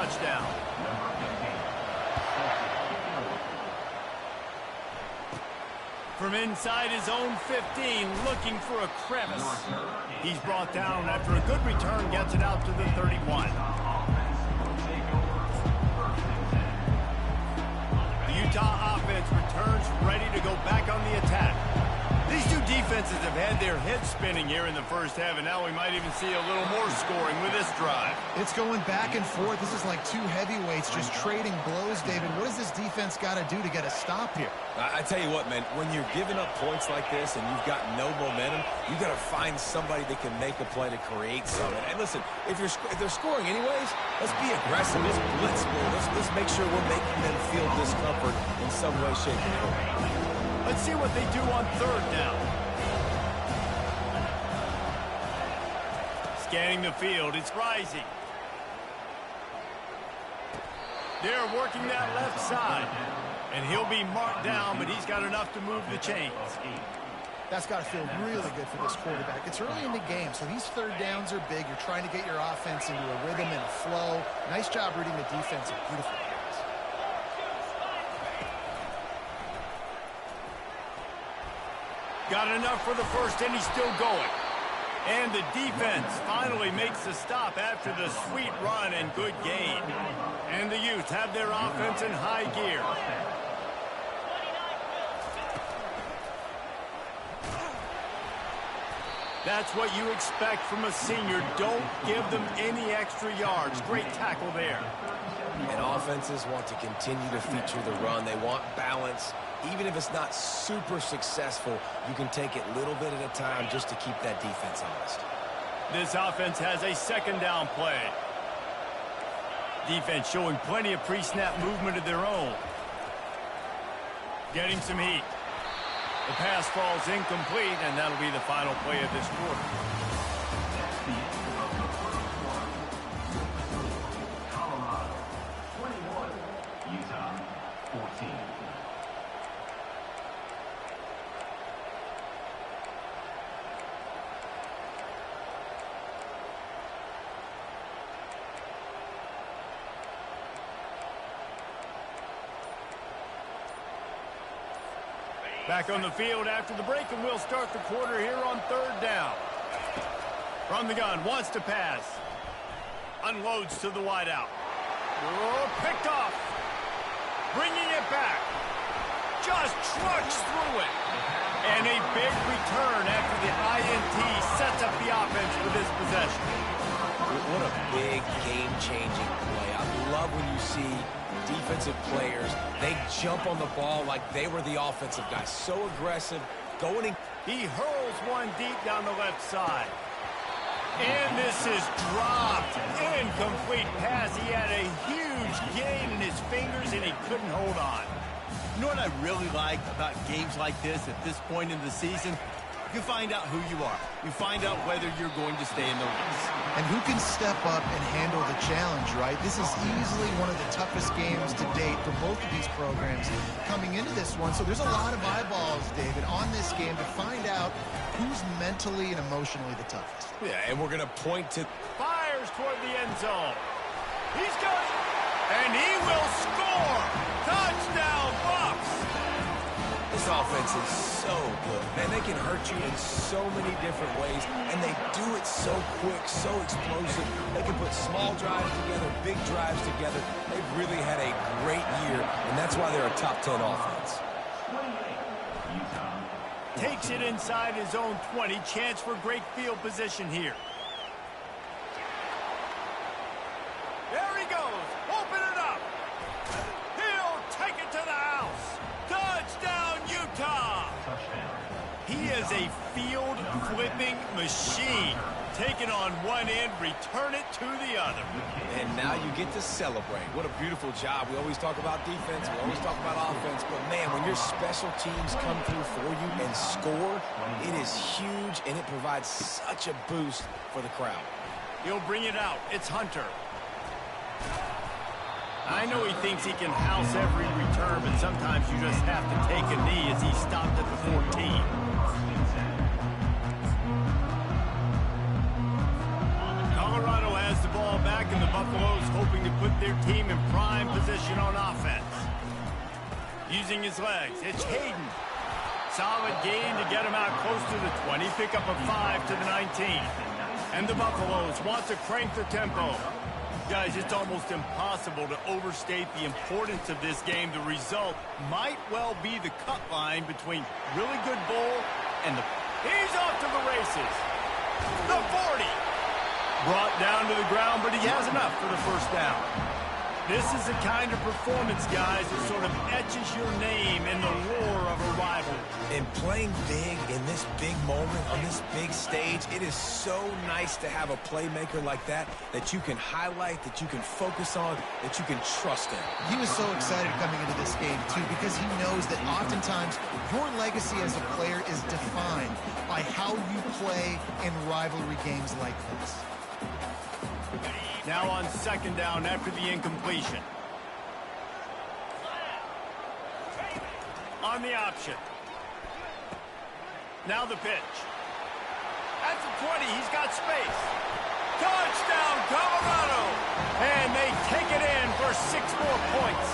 touchdown. From inside his own 15, looking for a crevice. He's brought down after a good return, gets it out to the 31. The Utah offense returns ready to go back on the attack. These two defenses have had their heads spinning here in the first half, and now we might even see a little more scoring with this drive. It's going back and forth. This is like two heavyweights just trading blows, David. What does this defense got to do to get a stop here? I tell you what, man, when you're giving up points like this and you've got no momentum, you got to find somebody that can make a play to create something. And listen, if they're scoring anyways, let's be aggressive. Let's blitz more. Let's make sure we're making them feel discomfort in some way, shape, or form. Let's see what they do on third down. Scanning the field, it's rising. They're working that left side. And he'll be marked down, but he's got enough to move the chains. That's got to feel really good for this quarterback. It's early in the game, so these third downs are big. You're trying to get your offense into a rhythm and a flow. Nice job reading the defense. Beautiful pass. Got enough for the first, and he's still going. And the defense finally makes the stop after the sweet run and good gain. And the Utes have their offense in high gear. That's what you expect from a senior. Don't give them any extra yards. Great tackle there. And offenses want to continue to feature the run. They want balance. Even if it's not super successful, you can take it little bit at a time just to keep that defense honest. This offense has a second down play. Defense showing plenty of pre-snap movement of their own. Getting some heat. The pass falls incomplete, and that'll be the final play of this quarter. Colorado 21, Utah 14. Back on the field after the break, and we'll start the quarter here on third down. From the gun, wants to pass. Unloads to the wideout. Oh, picked off. Bringing it back. Just trucks through it. And a big return after the INT sets up the offense for this possession. What a big game-changing play. I love when you see defensive players, they jump on the ball like they were the offensive guys. So aggressive, going in. He hurls one deep down the left side. And this is dropped. Incomplete pass. He had a huge gain in his fingers, and he couldn't hold on. You know what I really like about games like this at this point in the season? You find out who you are. You find out whether you're going to stay in the race. And who can step up and handle the challenge, right? This is easily one of the toughest games to date for both of these programs coming into this one. So there's a lot of eyeballs, David, on this game to find out who's mentally and emotionally the toughest. Yeah, and we're going to point to... Fires toward the end zone. He's got it. And he will score. Touchdown, Bucks. This offense is so good. Man, they can hurt you in so many different ways, and they do it so quick, so explosive. They can put small drives together, big drives together. They've really had a great year, and that's why they're a top 10 offense. Takes it inside his own 20. Chance for great field position here. There he goes. Open it up. He'll take it to the house. Touchdown, Utah. He is a field-flipping machine. Take it on one end, return it to the other. And now you get to celebrate. What a beautiful job. We always talk about defense. We always talk about offense. But, man, when your special teams come through for you and score, it is huge, and it provides such a boost for the crowd. He'll bring it out. It's Hunter. I know he thinks he can house every return, but sometimes you just have to take a knee as he stopped at the 14. Colorado has the ball back, and the Buffaloes hoping to put their team in prime position on offense. Using his legs, it's Hayden. Solid gain to get him out close to the 20. Pick up a 5 to the 19. And the Buffaloes want to crank the tempo. Guys, it's almost impossible to overstate the importance of this game. The result might well be the cut line between really good bowl and the... He's off to the races. The 40. Brought down to the ground, but he has enough for the first down. This is the kind of performance, guys, that sort of etches your name in the roar of a rivalry. And playing big in this big moment, on this big stage, it is so nice to have a playmaker like that you can highlight, that you can focus on, that you can trust in. He was so excited coming into this game, too, because he knows that oftentimes your legacy as a player is defined by how you play in rivalry games like this. Now on second down after the incompletion. On the option. Now the pitch. At the 20, he's got space. Touchdown, Colorado! And they take it in for 6 more points.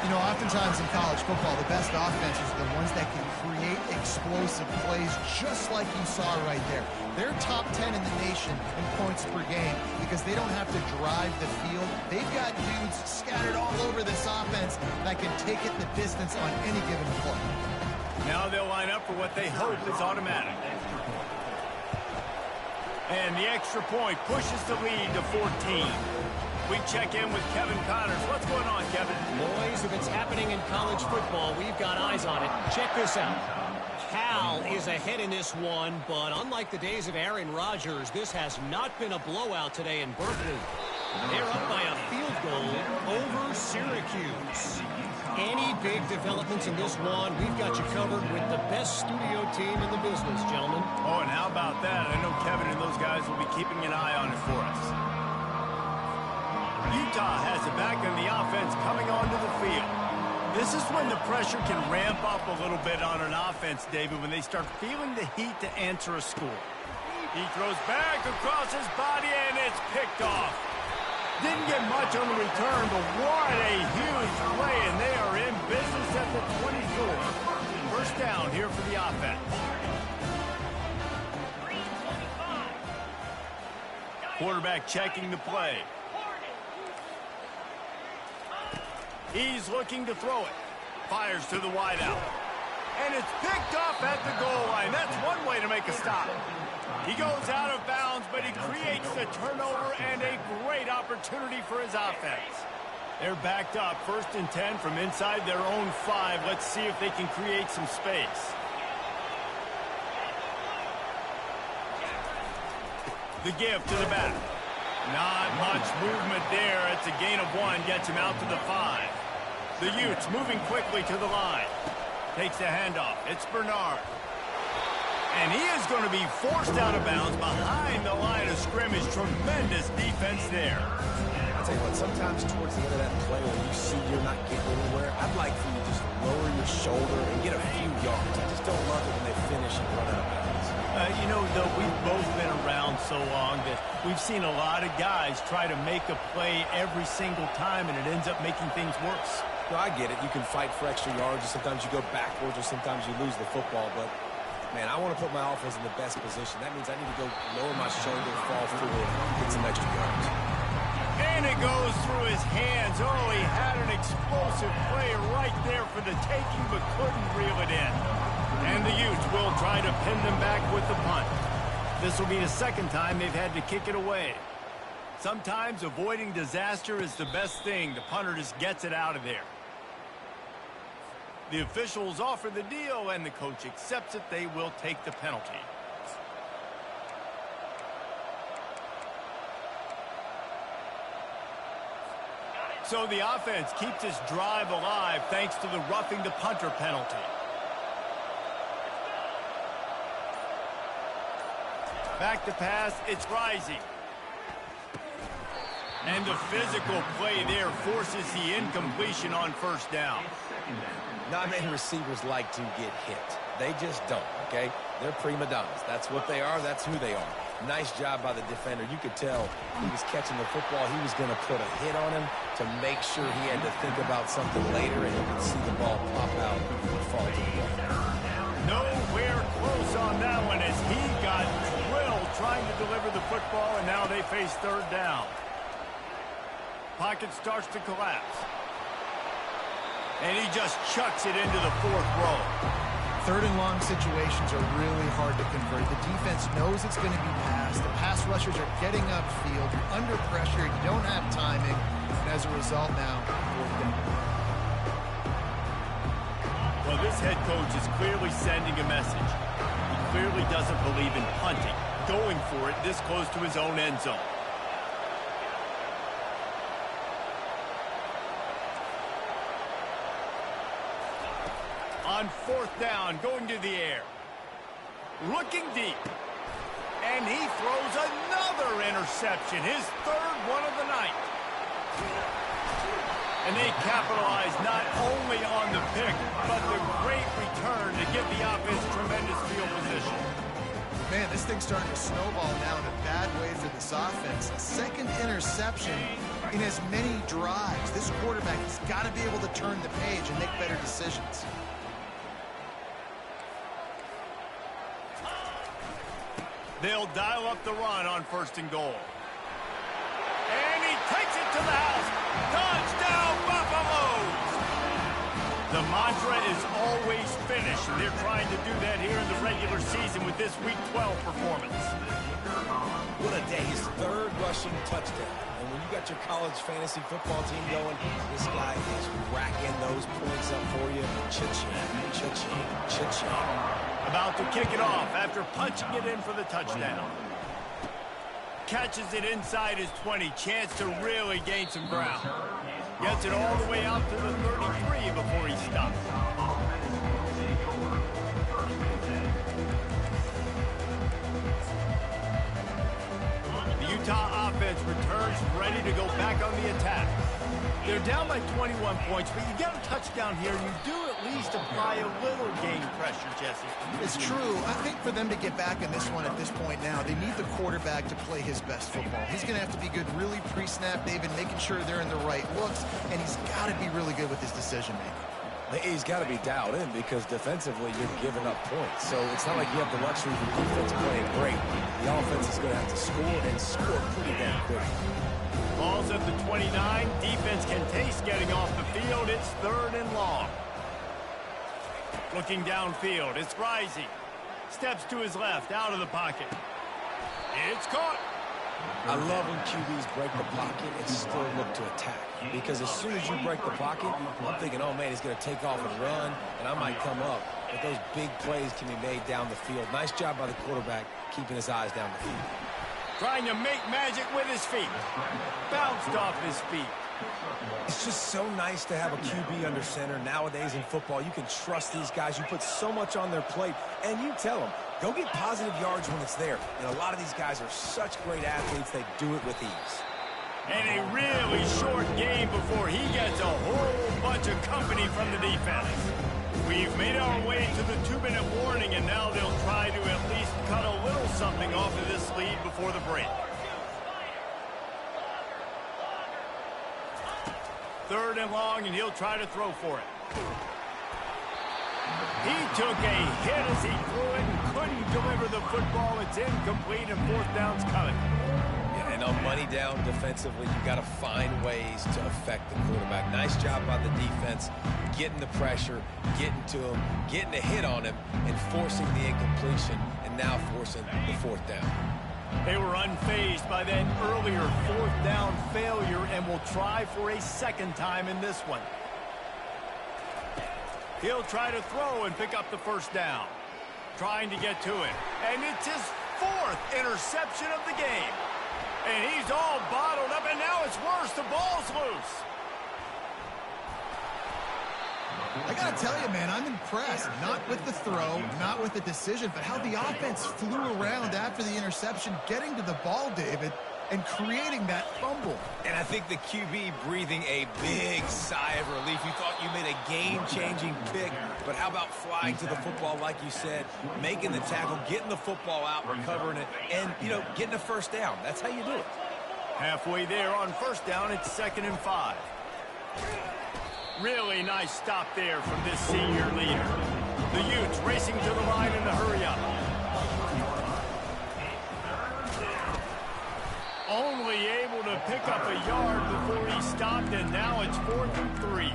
You know, oftentimes in college football, the best offenses are the ones that can create explosive plays just like you saw right there. They're top 10 in the nation in points per game because they don't have to drive the field. They've got dudes scattered all over this offense that can take it the distance on any given play. Now they'll line up for what they hope is automatic. And the extra point pushes the lead to 14. We check in with Kevin Connors. What's going on, Kevin? Boys, if it's happening in college football, we've got eyes on it. Check this out. Cal is ahead in this one, but unlike the days of Aaron Rodgers, this has not been a blowout today in Berkeley. They're up by a field goal over Syracuse. Any big developments in this one, we've got you covered with the best studio team in the business, gentlemen. Oh, and how about that? I know Kevin and those guys will be keeping an eye on it for us. Utah has it back on the offense coming onto the field. This is when the pressure can ramp up a little bit on an offense, David, when they start feeling the heat to answer a score. He throws back across his body, and it's picked off. Didn't get much on the return, but what a huge play, and they are in business at the 24. First down here for the offense. Quarterback checking the play. He's looking to throw it. Fires to the wideout. And it's picked off at the goal line. That's one way to make a stop. He goes out of bounds, but he creates the turnover and a great opportunity for his offense. They're backed up, 1st and 10 from inside their own 5. Let's see if they can create some space. The give to the back. Not much movement there. It's a gain of 1, gets him out to the 5. The Utes moving quickly to the line. Takes the handoff. It's Bernard. And he is going to be forced out of bounds behind the line of scrimmage. Tremendous defense there. I'll tell you what, sometimes towards the end of that play when you see you're not getting anywhere, I'd like for you to just lower your shoulder and get a few yards. I just don't love it when they finish and run out of bounds. You know, though, we've both been around so long that we've seen a lot of guys try to make a play every single time, and it ends up making things worse. No, I get it. You can fight for extra yards, or sometimes you go backwards, or sometimes you lose the football. But, man, I want to put my offense in the best position. That means I need to go lower my shoulder, fall forward, get some extra yards. And it goes through his hands. Oh, he had an explosive play right there for the taking, but couldn't reel it in. And the Utes will try to pin them back with the punt. This will be the 2nd time they've had to kick it away. Sometimes avoiding disaster is the best thing. The punter just gets it out of there. The officials offer the deal, and the coach accepts it. They will take the penalty. So the offense keeps its drive alive thanks to the roughing the punter penalty. Back to pass, it's Rising. And the physical play there forces the incompletion on 1st down. Not many receivers like to get hit. They just don't, okay? They're prima donnas. That's what they are. That's who they are. Nice job by the defender. You could tell he was catching the football. He was going to put a hit on him to make sure he had to think about something later, and you could see the ball pop out and fall to the ground. Nowhere close on that one as he got drilled trying to deliver the football, and now they face third down. Pocket starts to collapse. And he just chucks it into the fourth row. Third and long situations are really hard to convert. The defense knows it's going to be passed. The pass rushers are getting upfield. You're under pressure. You don't have timing. And as a result now, fourth down. Well, this head coach is clearly sending a message. He clearly doesn't believe in punting, going for it this close to his own end zone. On fourth down, going to the air. Looking deep. And he throws another interception, his third one of the night. And they capitalize not only on the pick, but the great return to give the offense tremendous field position. Man, this thing's starting to snowball now in a bad way for this offense. Second interception in as many drives. This quarterback has got to be able to turn the page and make better decisions. They'll dial up the run on first and goal. And he takes it to the house. Touchdown, Buffaloes! The mantra is always finish, and they're trying to do that here in the regular season with this Week 12 performance. What a day. His third rushing touchdown. And when you got your college fantasy football team going, this guy is racking those points up for you. Cha-ching, cha-ching, cha-ching. About to kick it off after punching it in for the touchdown. Catches it inside his 20. Chance to really gain some ground. Gets it all the way out to the 33 before he stops. The Utah offense returns ready to go back on the attack. They're down by 21 points, but you get a touchdown here, you do at least apply a little game pressure, Jesse. It's true. I think for them to get back in this one at this point now, they need the quarterback to play his best football. He's going to have to be good really pre-snap, David, making sure they're in the right looks, and he's got to be really good with his decision-making. He's got to be dialed in because defensively you're giving up points. So it's not like you have the luxury of the defense playing great. The offense is going to have to score and score pretty damn quick. Ball's at the 29. Defense can taste getting off the field. It's third and long. Looking downfield. It's Rising. Steps to his left, out of the pocket. It's caught. I love when QBs break the pocket and still look to attack. Because as soon as you break the pocket, I'm thinking, oh, man, he's going to take off and run, and I might come up. But those big plays can be made down the field. Nice job by the quarterback keeping his eyes down the field. Trying to make magic with his feet. Bounced off his feet. It's just so nice to have a QB under center. Nowadays in football, you can trust these guys. You put so much on their plate, and you tell them, go get positive yards when it's there. And a lot of these guys are such great athletes, they do it with ease. And a really short game before he gets a whole bunch of company from the defense. We've made our way to the 2-minute warning, and now they'll try to at least cut a little something off of this lead before the break. Third and long, and he'll try to throw for it. He took a hit as he threw it and couldn't deliver the football. It's incomplete, and fourth down's coming. Yeah, and on money down defensively, you got to find ways to affect the quarterback. Nice job by the defense, getting the pressure, getting to him, getting a hit on him, and forcing the incompletion, and now forcing the fourth down. They were unfazed by that earlier fourth down failure and will try for a second time in this one. He'll try to throw and pick up the first down. Trying to get to it. And it's his fourth interception of the game. And he's all bottled up, and now it's worse. The ball's loose. I got to tell you, man, I'm impressed. Not with the throw, not with the decision, but how the offense flew around after the interception, getting to the ball, David. and creating that fumble. And I think the QB breathing a big sigh of relief. You thought you made a game-changing pick, but how about flying to the football, like you said, making the tackle, getting the football out, recovering it, and, you know, getting a first down. That's how you do it. Halfway there on first down, it's 2nd and 5. Really nice stop there from this senior leader. The Utes racing to the line in the hurry-up. Only able to pick up a yard before he stopped, and now it's 4th and 3.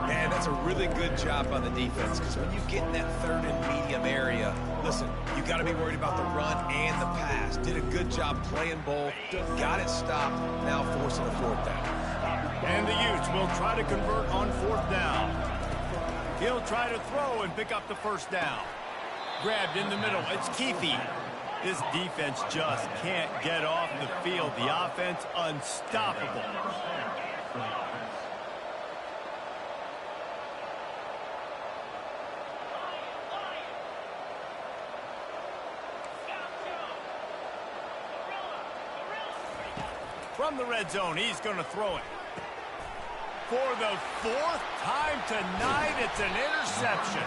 Man, that's a really good job by the defense, because when you get in that 3rd and medium area, listen, you got to be worried about the run and the pass. Did a good job playing both, got it stopped, now forcing a 4th down. And the Utes will try to convert on 4th down. He'll try to throw and pick up the first down. Grabbed in the middle, it's Cfb. This defense just can't get off the field. The offense unstoppable. From the red zone, he's going to throw it. For the 4th time tonight, it's an interception.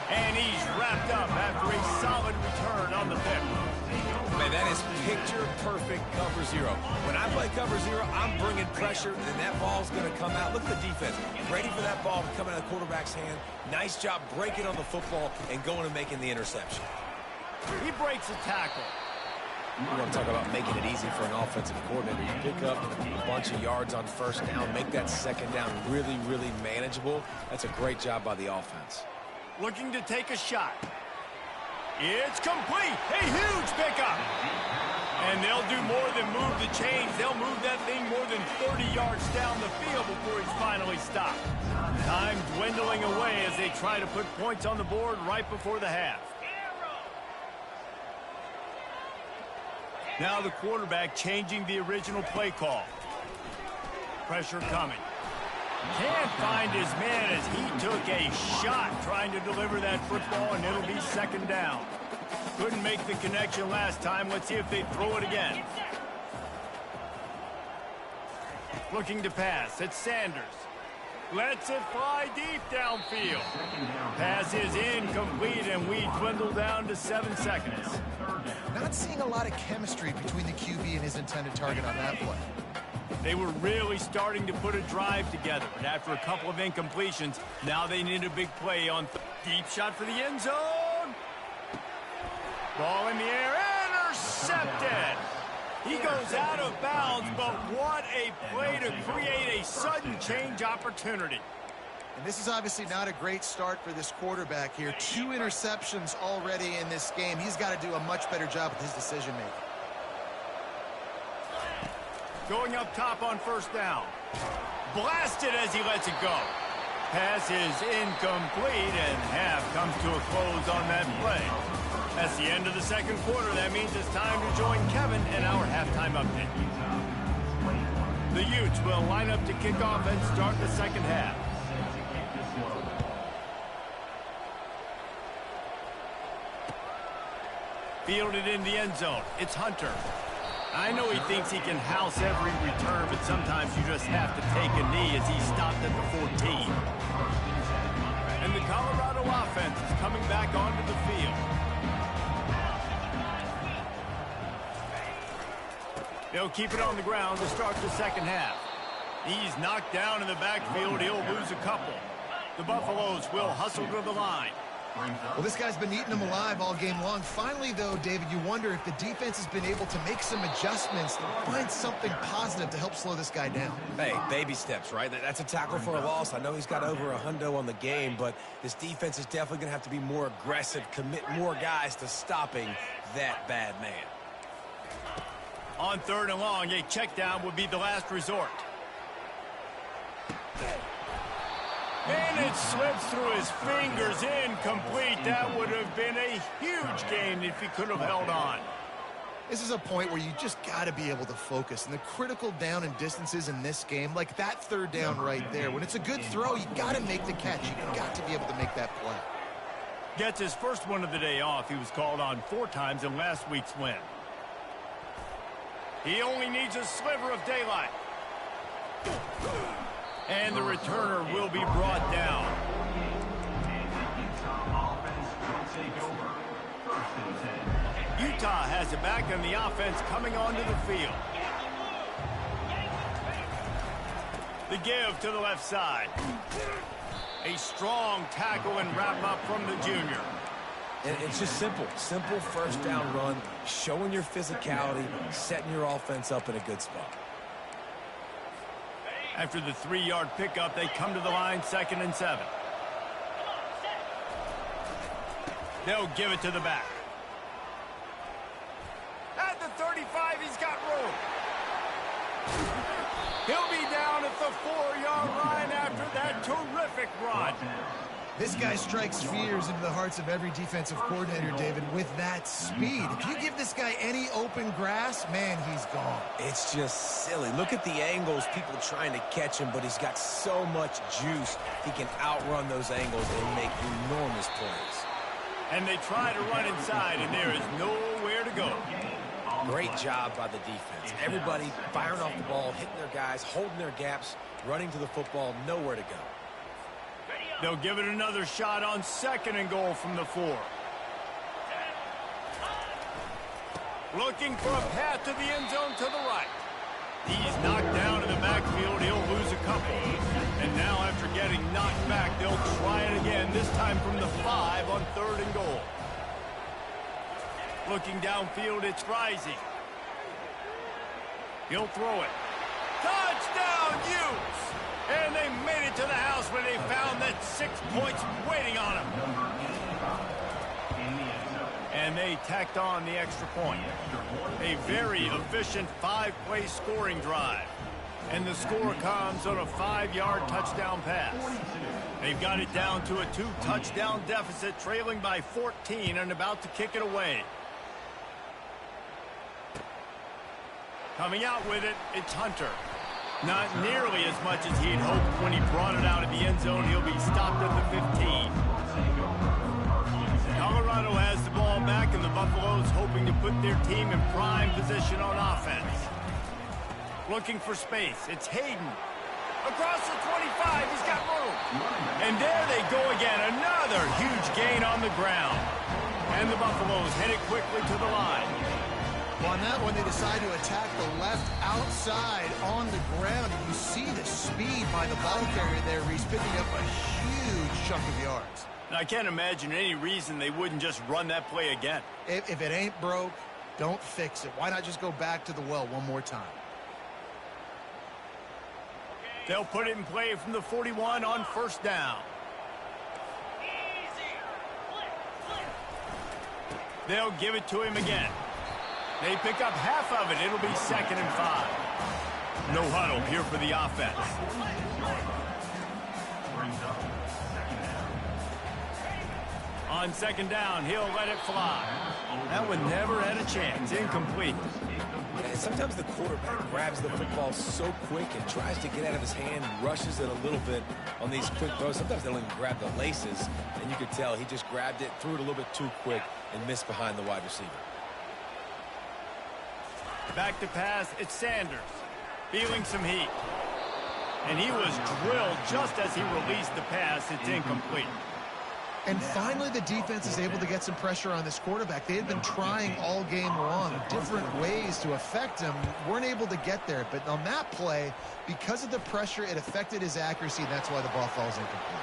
And he's wrapped up after a solid return on the pick. Man, that is picture-perfect cover 0. When I play cover 0, I'm bringing pressure, and that ball's going to come out. Look at the defense. Ready for that ball to come out of the quarterback's hand. Nice job breaking on the football and going and making the interception. He breaks a tackle. We're going to talk about making it easy for an offensive coordinator. You pick up a bunch of yards on first down, make that second down really, really manageable. That's a great job by the offense. Looking to take a shot. It's complete. A huge pickup. And they'll do more than move the chains. They'll move that thing more than 30 yards down the field before he's finally stopped. Time dwindling away as they try to put points on the board right before the half. Now the quarterback changing the original play call. Pressure coming. Can't find his man as he took a shot trying to deliver that football, and it'll be 2nd down. Couldn't make the connection last time. Let's see if they throw it again. Looking to pass. It's Sanders. Lets it fly deep downfield. Pass is incomplete, and we dwindle down to 7 seconds. Not seeing a lot of chemistry between the QB and his intended target on that play. They were really starting to put a drive together, but after a couple of incompletions, now they need a big play on deep shot for the end zone. Ball in the air, intercepted. He goes out of bounds, but what a play to create a sudden change opportunity. And this is obviously not a great start for this quarterback here. 2 interceptions already in this game. He's got to do a much better job with his decision-making. Going up top on first down. Blasted as he lets it go. Pass is incomplete, and half comes to a close on that play. That's the end of the 2nd quarter. That means it's time to join Kevin in our halftime update. The Utes will line up to kick off and start the 2nd half. Fielded in the end zone. It's Hunter. I know he thinks he can house every return, but sometimes you just have to take a knee as he stopped at the 14. And the Colorado offense is coming back onto the field. They'll keep it on the ground to start the 2nd half. He's knocked down in the backfield. He'll lose a couple. The Buffaloes will hustle to the line. Well, this guy's been eating them alive all game long. Finally, though, David, you wonder if the defense has been able to make some adjustments, find something positive to help slow this guy down. Hey, baby steps, right? That's a tackle for a loss. I know he's got over a hundo on the game, but this defense is definitely going to have to be more aggressive, commit more guys to stopping that bad man. On 3rd and long, a check down would be the last resort. And it slips through his fingers, incomplete. That would have been a huge gain if he could have held on. This is a point where you just got to be able to focus. And the critical down and distances in this game, like that 3rd down right there, when it's a good throw, you got to make the catch. You got to be able to make that play. Gets his first one of the day off. He was called on 4 times in last week's win. He only needs a sliver of daylight. And the returner will be brought down. Utah has it back, and the offense coming onto the field. The give to the left side. A strong tackle and wrap up from the junior. And it's just simple. Simple first down run, showing your physicality, setting your offense up in a good spot. After the 3-yard pickup, they come to the line, 2nd and 7. They'll give it to the back. At the 35, he's got room. He'll be down at the 4-yard line after that terrific run. This guy strikes fears into the hearts of every defensive coordinator, David, with that speed. If you give this guy any open grass, man, he's gone. It's just silly. Look at the angles, people trying to catch him, but he's got so much juice. He can outrun those angles and make enormous plays. And they try to run inside, and there is nowhere to go. Great job by the defense. Everybody firing off the ball, hitting their guys, holding their gaps, running to the football, nowhere to go. They'll give it another shot on 2nd and goal from the 4. Looking for a path to the end zone to the right. He's knocked down in the backfield. He'll lose a couple. And now after getting knocked back, they'll try it again, this time from the 5 on 3rd and goal. Looking downfield, it's Rising. He'll throw it. Touchdown, Utes! And they made it to the house when they found that 6 points waiting on them. And they tacked on the extra point. A very efficient 5-play scoring drive. And the score comes on a 5-yard touchdown pass. They've got it down to a 2-touchdown deficit, trailing by 14 and about to kick it away. Coming out with it, it's Hunter. Not nearly as much as he'd hoped when he brought it out of the end zone. He'll be stopped at the 15. Colorado has the ball back, and the Buffaloes hoping to put their team in prime position on offense. Looking for space. It's Hayden. Across the 25, he's got room. And there they go again. Another huge gain on the ground. And the Buffaloes headed quickly to the line. Well, on that one, they decide to attack the left outside on the ground. And you see the speed by the ball carrier there. He's picking up a huge chunk of yards. And I can't imagine any reason they wouldn't just run that play again. If it ain't broke, don't fix it. Why not just go back to the well one more time? They'll put it in play from the 41 on 1st down. They'll give it to him again. They pick up half of it. It'll be 2nd and 5. No huddle here for the offense. On 2nd down, he'll let it fly. That one never had a chance. Incomplete. And sometimes the quarterback grabs the football so quick and tries to get out of his hand, rushes it a little bit on these quick throws. Sometimes they don't even grab the laces, and you could tell he just grabbed it, threw it a little bit too quick, and missed behind the wide receiver. Back to pass, it's Sanders. Feeling some heat. And he was drilled just as he released the pass. It's incomplete. And finally, the defense is able to get some pressure on this quarterback. They had been trying all game long, different ways to affect him. Weren't able to get there. But on that play, because of the pressure, it affected his accuracy, and that's why the ball falls incomplete.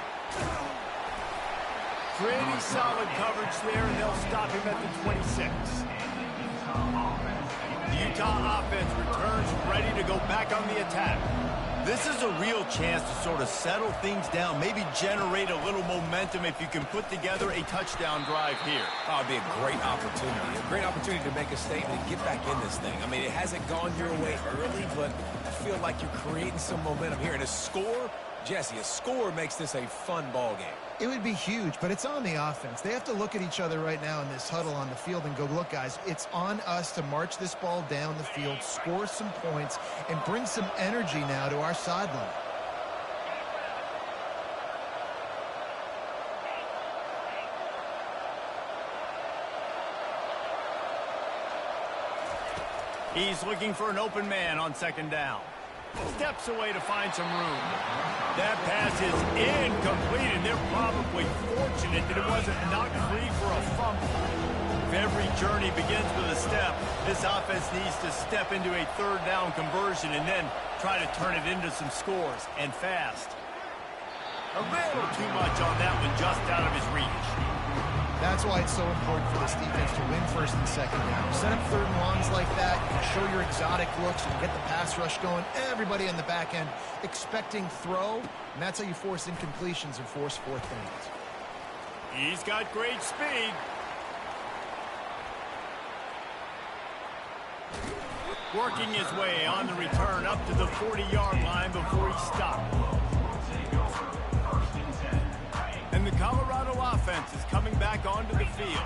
Pretty solid coverage there, and they'll stop him at the 26. The Utah offense returns ready to go back on the attack. This is a real chance to sort of settle things down, maybe generate a little momentum if you can put together a touchdown drive here. Oh, it'd be a great opportunity to make a statement and get back in this thing. I mean, it hasn't gone your way early, but I feel like you're creating some momentum here. And a score, Jesse, a score makes this a fun ball game. It would be huge, but it's on the offense. They have to look at each other right now in this huddle on the field and go, look, guys, it's on us to march this ball down the field, score some points, and bring some energy now to our sideline. He's looking for an open man on second down. Steps away to find some room. That pass is incomplete, and they're probably fortunate that it wasn't knocked free for a fumble. If every journey begins with a step, this offense needs to step into a third down conversion and then try to turn it into some scores, and fast. A little too much on that one, just out of his reach. That's why it's so important for this defense to win first and second down. Set up third and longs like that. You can show your exotic looks. You can get the pass rush going. Everybody on the back end expecting throw. And that's how you force incompletions and force fourth downs. He's got great speed. Working his way on the return up to the 40-yard line before he stopped. And the Colorado offense is coming back onto the field.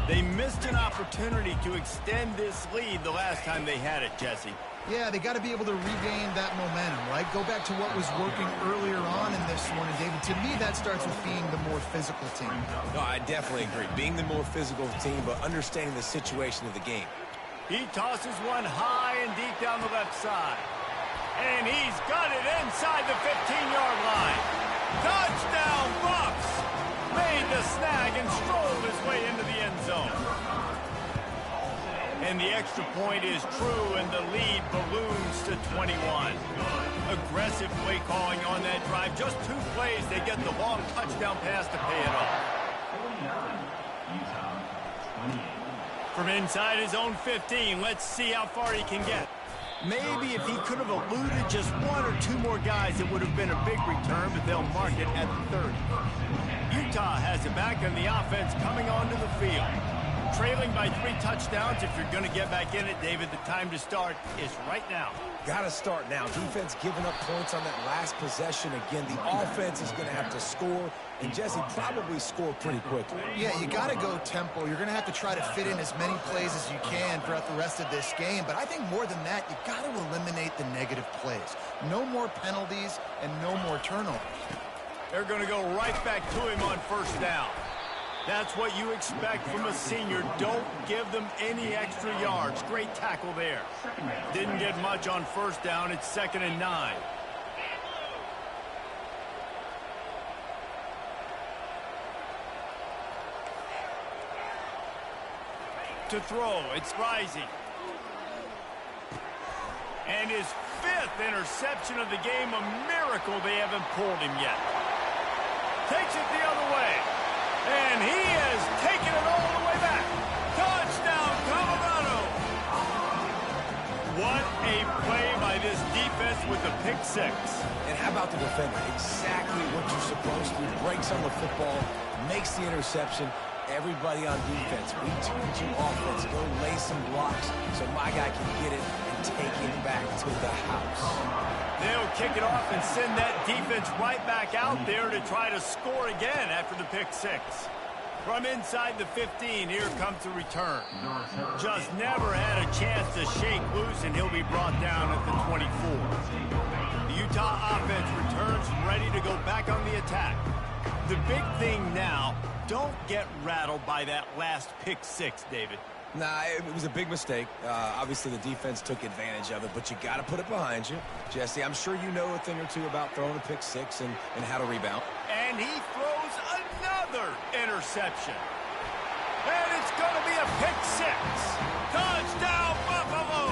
They missed an opportunity to extend this lead the last time they had it, Jesse. Yeah, they got to be able to regain that momentum, right? Go back to what was working earlier on in this one. And, David, to me, that starts with being the more physical team. No, I definitely agree. Being the more physical team, but understanding the situation of the game. He tosses one high and deep down the left side. And he's got it inside the 15-yard line. Touchdown, Bucks! Made the snag and strolled his way into the end zone. And the extra point is true, and the lead balloons to 21. Aggressive play calling on that drive. Just 2 plays, they get the long touchdown pass to pay it off. 49, Utah, 28. From inside his own 15, let's see how far he can get. Maybe if he could have eluded just 1 or 2 more guys, it would have been a big return, but they'll mark it at the 30. Utah has it back on the offense coming onto the field. Trailing by 3 touchdowns. If you're going to get back in it, David, the time to start is right now. Got to start now. Defense giving up points on that last possession. Again, the offense is going to have to score, and Jesse probably score pretty quickly. Yeah, you got to go tempo. You're going to have to try to fit in as many plays as you can throughout the rest of this game. But I think more than that, you got to eliminate the negative plays. No more penalties and no more turnovers. They're going to go right back to him on first down. That's what you expect from a senior. Don't give them any extra yards. Great tackle there. Didn't get much on first down. It's 2nd and 9. To throw, it's rising. And his 5th interception of the game. A miracle they haven't pulled him yet. Takes it the other way. And he has taken it all the way back. Touchdown, Colorado. What a play by this defense with the pick 6. And how about the defender? Exactly what you're supposed to do. Breaks on the football, makes the interception. Everybody on defense, we teach you offense. Go lay some blocks so my guy can get it and take it back to the house. They'll kick it off and send that defense right back out there to try to score again after the pick 6. From inside the 15, here comes the return. Just never had a chance to shake loose, and he'll be brought down at the 24. The Utah offense returns ready to go back on the attack. The big thing now, don't get rattled by that last pick 6, David. Nah, it was a big mistake. Obviously, the defense took advantage of it, but you got to put it behind you. Jesse, I'm sure you know a thing or two about throwing a pick 6 and how to rebound. And he throws another interception. And it's going to be a pick 6. Touchdown, Buffalo!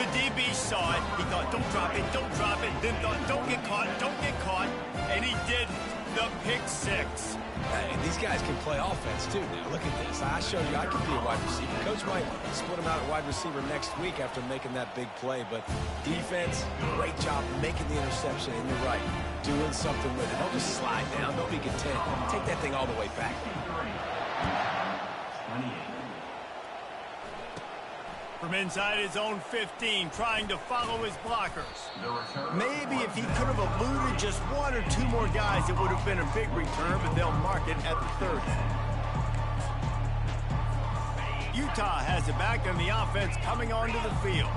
The DB saw it. He thought, don't drop it, don't drop it. Then thought, don't get caught, don't get caught. And he did the pick 6. And these guys can play offense, too. Now, look at this. I showed you I can be a wide receiver. Coach might split him out at wide receiver next week after making that big play. But defense, great job making the interception. And you're right, doing something with it. Don't just slide down. Don't be content. Take that thing all the way back. 28. From inside his own 15, trying to follow his blockers. Maybe if he could have eluded just 1 or 2 more guys, it would have been a big return, but they'll mark it at the 30. Utah has it back on the offense coming onto the field.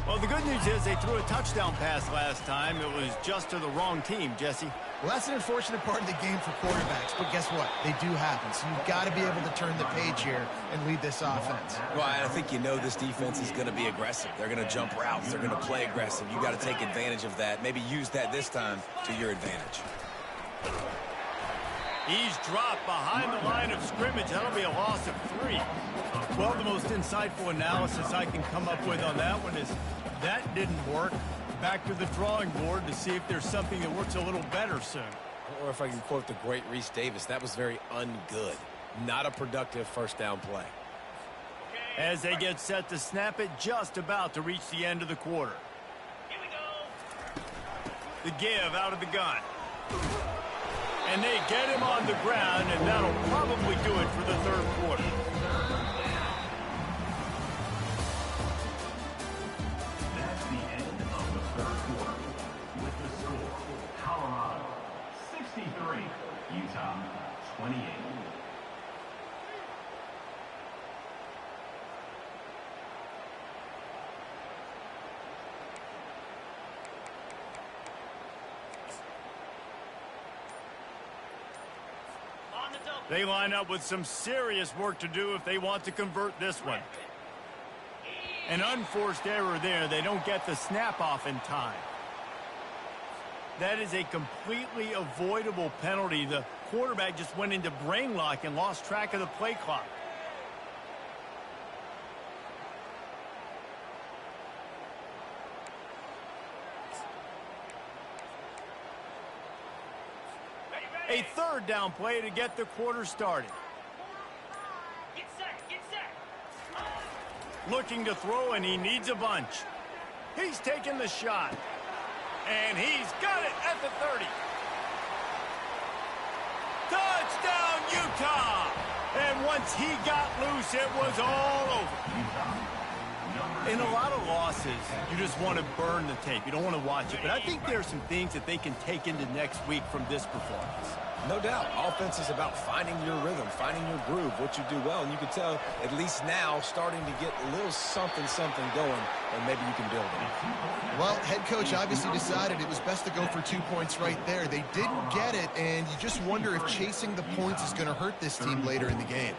Well, the good news is they threw a touchdown pass last time. It was just to the wrong team, Jesse. Well, that's an unfortunate part of the game for quarterbacks, but guess what? They do happen, so you've got to be able to turn the page here and lead this offense. Well, I think you know this defense is going to be aggressive. They're going to jump routes. They're going to play aggressive. You got to take advantage of that. Maybe use that this time to your advantage. He's dropped behind the line of scrimmage. That'll be a loss of 3. Well, the most insightful analysis I can come up with on that one is that didn't work. Back to the drawing board to see if there's something that works a little better soon. Or if I can quote the great Reese Davis, that was very ungood. Not a productive first down play. As they get set to snap it, just about to reach the end of the quarter. Here we go. The give out of the gun. And they get him on the ground, and that'll probably do it for the third quarter. That's the end of the third quarter. With the score, Colorado 63, Utah 28. They line up with some serious work to do if they want to convert this one. An unforced error there. They don't get the snap off in time. That is a completely avoidable penalty. The quarterback just went into brain lock and lost track of the play clock. A third down play to get the quarter started. Get set, get set. Looking to throw, and he needs a bunch. He's taking the shot. And he's got it at the 30. Touchdown, Utah! And once he got loose, it was all over. In a lot of losses, you just want to burn the tape. You don't want to watch it. But I think there are some things that they can take into next week from this performance. No doubt. Offense is about finding your rhythm, finding your groove, what you do well. And you can tell, at least now, starting to get a little something going, and maybe you can build it. Well, head coach obviously decided it was best to go for 2 points right there. They didn't get it, and you just wonder if chasing the points is going to hurt this team later in the game.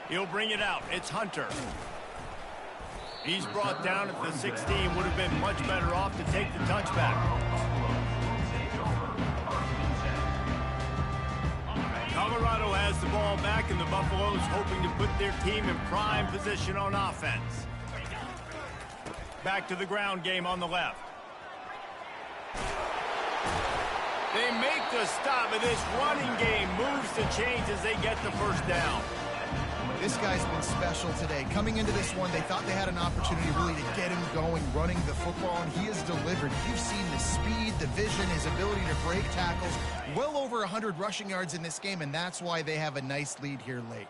He'll bring it out. It's Hunter. He's brought down at the 16. Would have been much better off to take the touchback. Colorado has the ball back, and the Buffaloes hoping to put their team in prime position on offense. Back to the ground game on the left. They make the stop, and this running game moves the chains as they get the first down. This guy's been special today. Coming into this one, they thought they had an opportunity really to get him going, running the football, and he has delivered. You've seen the speed, the vision, his ability to break tackles. Well over 100 rushing yards in this game, and that's why they have a nice lead here late.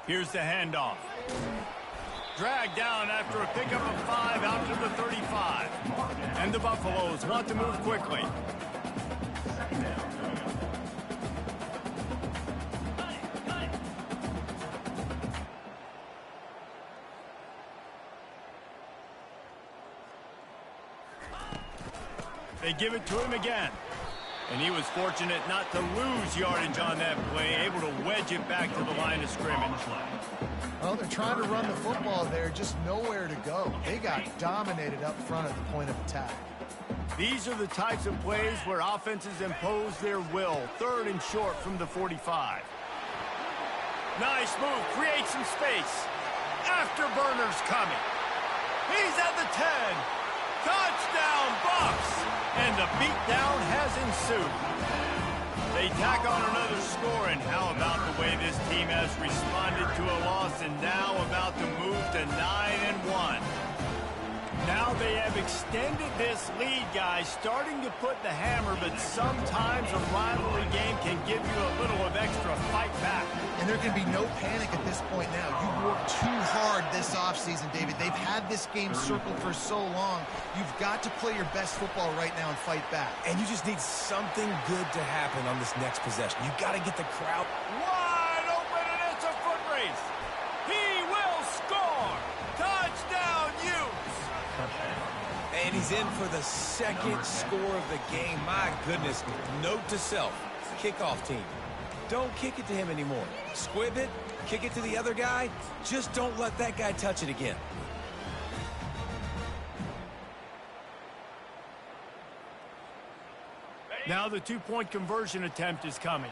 Here's the handoff. Dragged down after a pickup of 5 out to the 35. And the Buffaloes want to move quickly. They give it to him again. And he was fortunate not to lose yardage on that play, able to wedge it back to the line of scrimmage. Well, they're trying to run the football there, just nowhere to go. They got dominated up front at the point of attack. These are the types of plays where offenses impose their will. Third and short from the 45. Nice move, create some space. Afterburner's coming. He's at the 10. Touchdown, Bucs! And the beatdown has ensued. They tack on another score, and how about the way this team has responded to a loss and now about to move to 9-1. Now they have extended this lead, guys, starting to put the hammer, but sometimes a rivalry game can give you a little of extra fight back. And there can be no panic at this point now. You worked too hard this offseason, David. They've had this game circled for so long. You've got to play your best football right now and fight back. And you just need something good to happen on this next possession. You got to get the crowd Wide open, and it's a foot race. He will score. Touchdown, Utes. And he's in for the second score of the game. My goodness. Note to self, kickoff team. Don't kick it to him anymore. Squib it, kick it to the other guy. Just don't let that guy touch it again. Now the two-point conversion attempt is coming.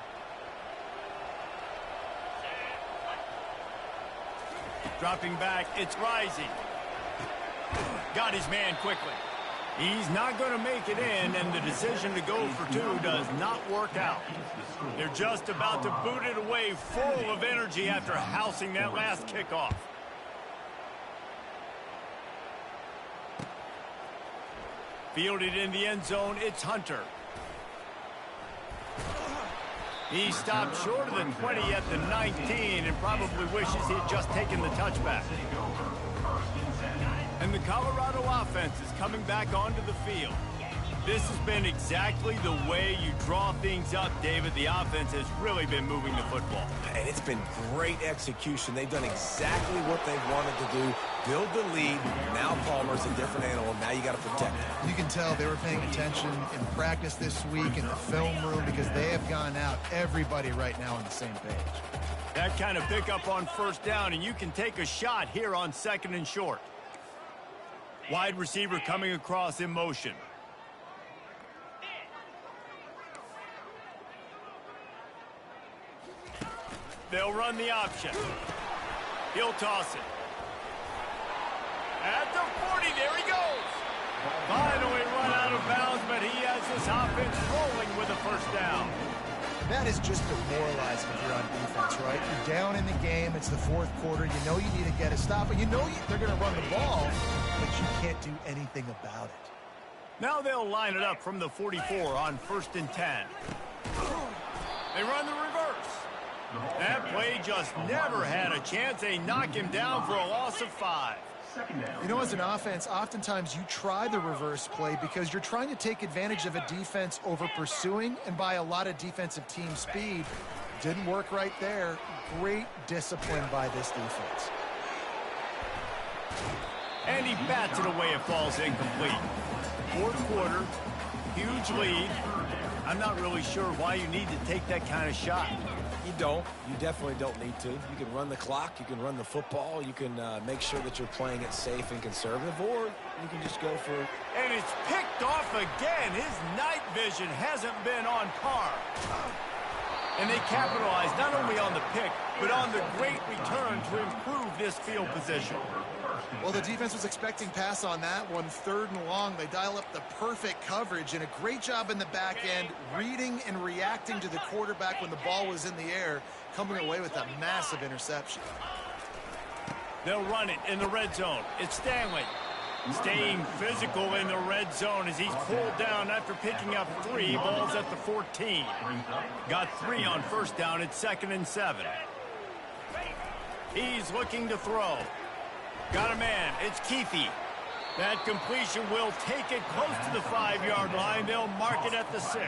Dropping back, it's Rising. Got his man quickly. He's not going to make it in, and the decision to go for two does not work out. They're just about to boot it away full of energy after housing that last kickoff. Fielded in the end zone, it's Hunter. He stopped short of the 20 at the 19 and probably wishes he had just taken the touchback. And the Colorado offense is coming back onto the field. This has been exactly the way you draw things up, David. The offense has really been moving the football. And it's been great execution. They've done exactly what they wanted to do. Build the lead. Now Palmer's a different animal. Now you got to protect him. You can tell they were paying attention in practice this week in the film room because they have gone out, everybody right now on the same page. That kind of pickup on first down, and you can take a shot here on second and short. Wide receiver coming across in motion. They'll run the option. He'll toss it. At the 40, there he goes. Finally run out of bounds, but he has this offense rolling with a first down. That is just demoralizing if you're on defense, right? You're down in the game. It's the fourth quarter. You know you need to get a stop, and you know they're going to run the ball, but you can't do anything about it. Now they'll line it up from the 44 on 1st and 10. They run the reverse. That play just never had a chance. They knock him down for a loss of 5. You know, as an offense, oftentimes you try the reverse play because you're trying to take advantage of a defense over pursuing and by a lot of defensive team speed. Didn't work right there. Great discipline by this defense. And he bats it away. It falls incomplete. Fourth quarter, huge lead. I'm not really sure why you need to take that kind of shot. You don't. You definitely don't need to. You can run the clock. You can run the football. You can make sure that you're playing it safe and conservative, or you can just go for... And it's picked off again. His night vision hasn't been on par. And they capitalized not only on the pick, but on the great return to improve this field position. Well, the defense was expecting pass on that one. 3rd and long. They dial up the perfect coverage and a great job in the back end, reading and reacting to the quarterback when the ball was in the air, coming away with a massive interception. They'll run it in the red zone. It's Stanley. Staying physical in the red zone as he's pulled down after picking up 3 balls at the 14. Got 3 on first down. It's 2nd and 7. He's looking to throw. Got a man. It's Keefe. That completion will take it close to the 5-yard line. They'll mark it at the 6.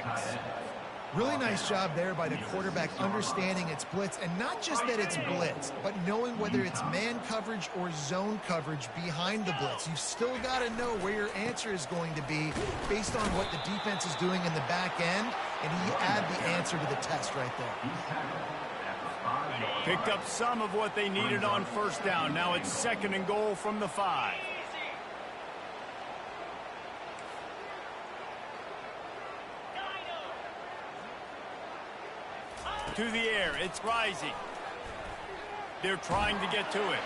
Really nice job there by the quarterback understanding it's blitz, and not just that it's blitz, but knowing whether it's man coverage or zone coverage behind the blitz. You've still got to know where your answer is going to be based on what the defense is doing in the back end, and you add the answer to the test right there. Picked up some of what they needed on first down. Now it's 2nd and goal from the 5. To the air, it's Rising. They're trying to get to it.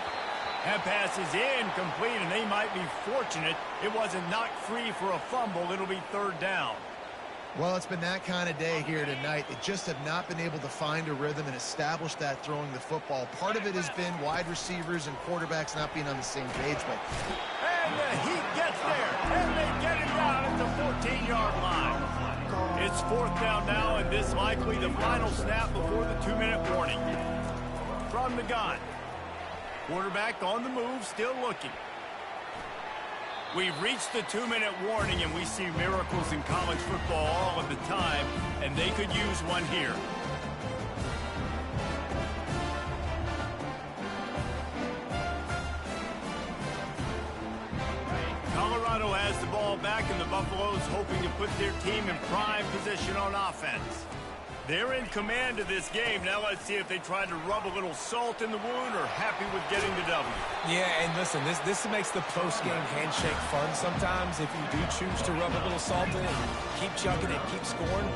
That pass is incomplete, and they might be fortunate it wasn't knocked free for a fumble. It'll be 3rd down. Well, it's been that kind of day here tonight. They just have not been able to find a rhythm and establish that throwing the football. Part of it has been wide receivers and quarterbacks not being on the same page, but... And And the Heat gets there. And they get him down at the 14-yard line. It's 4th down now, and this likely the final snap before the 2-minute warning. From the gun. Quarterback on the move, still looking. We've reached the 2-minute warning, and we see miracles in college football all of the time, and they could use one here. Colorado has the ball back, and the Buffaloes hoping to put their team in prime position on offense. They're in command of this game. Now let's see if they try to rub a little salt in the wound or happy with getting the W. Yeah, and listen, this makes the post-game handshake fun sometimes. If you do choose to rub a little salt in it, keep chucking it, keep scoring.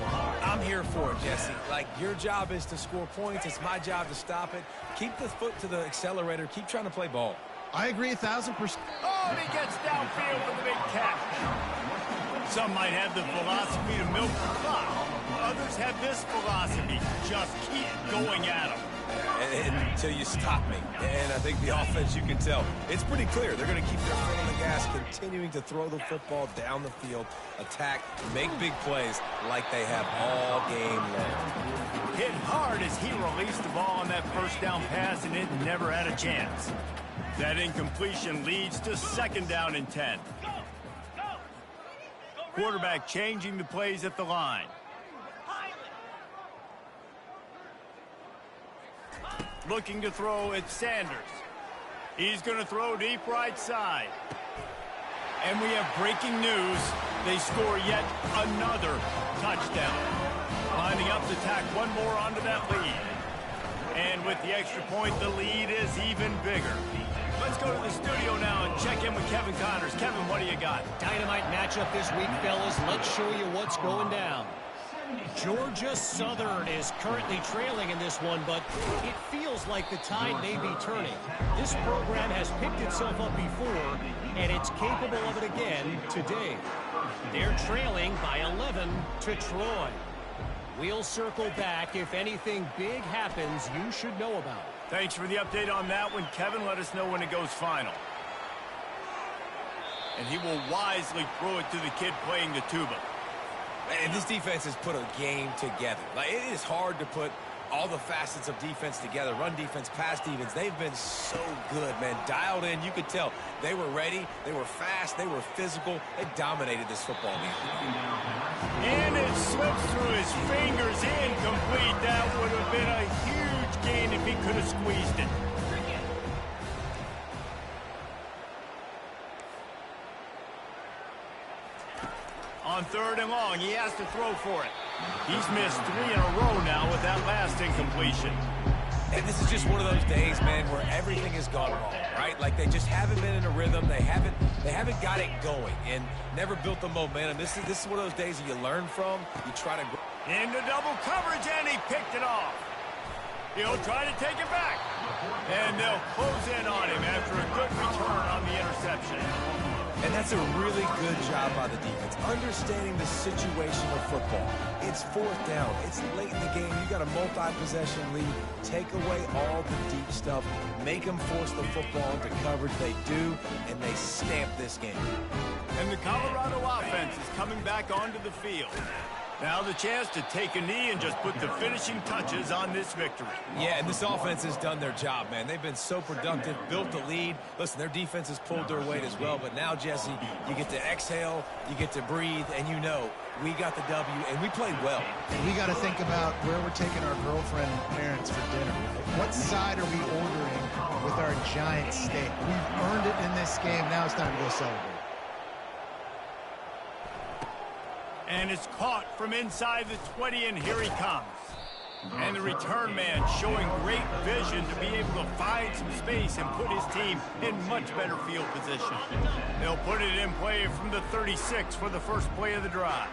I'm here for it, Jesse. Like, your job is to score points. It's my job to stop it. Keep the foot to the accelerator. Keep trying to play ball. I agree 1,000%. Oh, and he gets downfield with the big catch. Some might have the philosophy to milk the clock. Others have this philosophy. Just keep going at them. Until you stop me. And I think the offense, you can tell, it's pretty clear. They're going to keep their foot on the gas, continuing to throw the football down the field, attack, make big plays like they have all game long. Hit hard as he released the ball on that first down pass, and it never had a chance. That incompletion leads to 2nd down and 10. Quarterback changing the plays at the line. Looking to throw at Sanders. He's going to throw deep right side. And we have breaking news. They score yet another touchdown. Lining up to tack one more onto that lead. And with the extra point, the lead is even bigger. Let's go to the studio now and check in with Kevin Connors. Kevin, what do you got? Dynamite matchup this week, fellas. Let's show you what's going down. Georgia Southern is currently trailing in this one, but it feels like the tide may be turning. This program has picked itself up before, and it's capable of it again today. They're trailing by 11 to Troy. We'll circle back. If anything big happens, you should know about it. Thanks for the update on that one, Kevin. Let us know when it goes final. And he will wisely throw it to the kid playing the tuba. And this defense has put a game together. Like, it is hard to put all the facets of defense together. Run defense, pass defense. They've been so good, man. Dialed in. You could tell they were ready. They were fast. They were physical. They dominated this football game. And it slips through his fingers. Incomplete. That would have been a huge gain if he could have squeezed it. On 3rd and long, he has to throw for it. He's missed 3 in a row now with that last incompletion. And this is just one of those days, man, where everything has gone wrong, right? Like, they just haven't been in a rhythm. They haven't got it going and never built the momentum. This is one of those days that you learn from. You try to... Into double coverage, and he picked it off. He'll try to take it back. And they'll close in on him after a good return on the interception. And that's a really good job by the defense, understanding the situation of football. It's 4th down. It's late in the game. You got a multi-possession lead. Take away all the deep stuff. Make them force the football into coverage. They do, and they stamp this game. And the Colorado offense is coming back onto the field. Now the chance to take a knee and just put the finishing touches on this victory. Yeah, and this offense has done their job, man. They've been so productive, built the lead. Listen, their defense has pulled their weight as well. But now, Jesse, you get to exhale, you get to breathe, and you know we got the W, and we played well. We got to think about where we're taking our girlfriend and parents for dinner. What side are we ordering with our giant steak? We've earned it in this game. Now it's time to go celebrate. And it's caught from inside the 20, and here he comes. And the return man showing great vision to be able to find some space and put his team in much better field position. They'll put it in play from the 36 for the first play of the drive.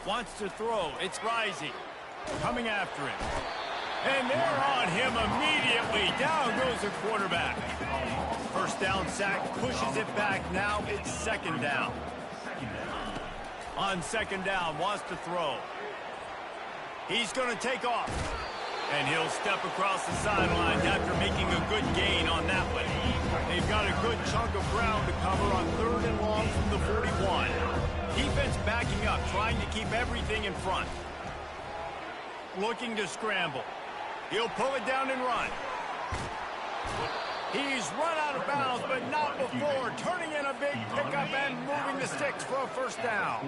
Wants to throw. It's Rising. Coming after him. And they're on him immediately. Down goes the quarterback. First down sack, pushes it back. Now it's 2nd down. On 2nd down, wants to throw. He's going to take off. And he'll step across the sidelines after making a good gain on that one. They've got a good chunk of ground to cover on 3rd and long from the 41. Defense backing up, trying to keep everything in front. Looking to scramble. He'll pull it down and run. He's run out of bounds, but not before. Turning in a big pickup and moving the sticks for a first down.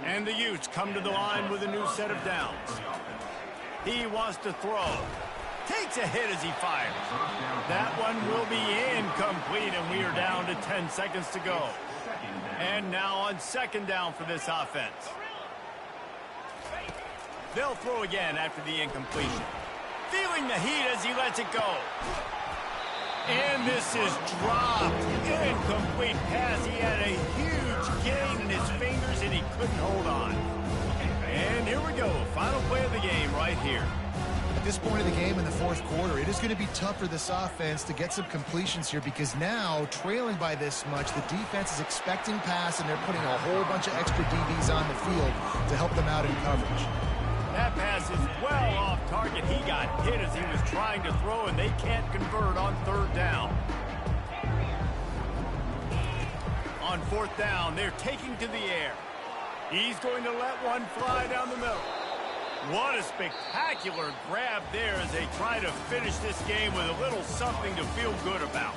And the Utes come to the line with a new set of downs. He wants to throw. Takes a hit as he fires. That one will be incomplete, and we are down to 10 seconds to go. And now on 2nd down for this offense. They'll throw again after the incompletion. Feeling the heat as he lets it go. And this is dropped. Incomplete pass. He had a huge gain in his fingers, and he couldn't hold on. And here we go. Final play of the game right here. At this point of the game in the 4th quarter, it is going to be tough for this offense to get some completions here because now, trailing by this much, the defense is expecting pass, and they're putting a whole bunch of extra DBs on the field to help them out in coverage. That pass is well off target. He got hit as he was trying to throw, and they can't convert on 3rd down. On 4th down, they're taking to the air. He's going to let one fly down the middle. What a spectacular grab there as they try to finish this game with a little something to feel good about.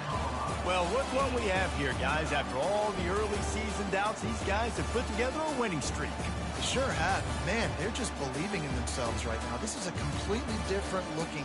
Well, look what we have here, guys. After all the early season doubts, these guys have put together a winning streak. They sure have. Man, they're just believing in themselves right now. This is a completely different looking